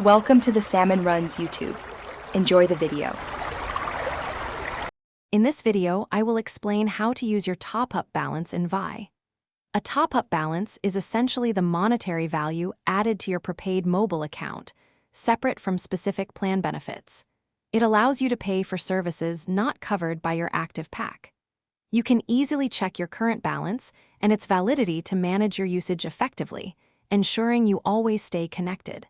Welcome to the Salmon Runs YouTube. Enjoy the video. In this video, I will explain how to use your top-up balance in Vi. A top-up balance is essentially the monetary value added to your prepaid mobile account, separate from specific plan benefits. It allows you to pay for services not covered by your active pack. You can easily check your current balance and its validity to manage your usage effectively, ensuring you always stay connected.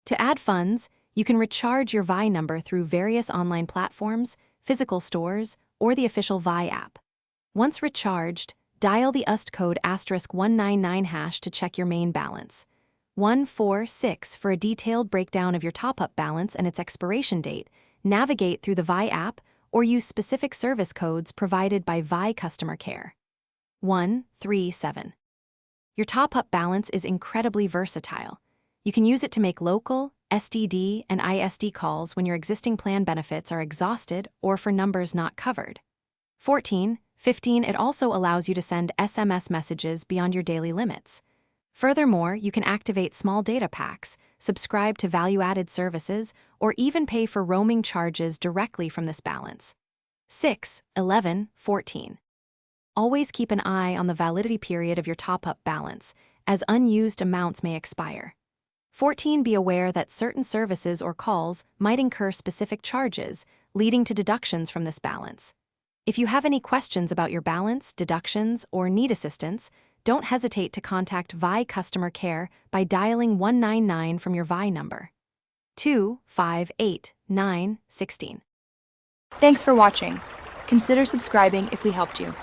To add funds, you can recharge your Vi number through various online platforms, physical stores, or the official Vi app. Once recharged, dial the UST code *199# to check your main balance. 146 for a detailed breakdown of your top-up balance and its expiration date. Navigate through the Vi app or use specific service codes provided by Vi customer care. 137. Your top-up balance is incredibly versatile. You can use it to make local, STD, and ISD calls when your existing plan benefits are exhausted or for numbers not covered. 15. It also allows you to send SMS messages beyond your daily limits. Furthermore, you can activate small data packs, subscribe to value-added services, or even pay for roaming charges directly from this balance. 14. Always keep an eye on the validity period of your top-up balance, as unused amounts may expire. 14. Be aware that certain services or calls might incur specific charges, leading to deductions from this balance. If you have any questions about your balance, deductions, or need assistance, don't hesitate to contact Vi customer care by dialing 199 from your Vi number. 258 916. Thanks for watching. Consider subscribing if we helped you.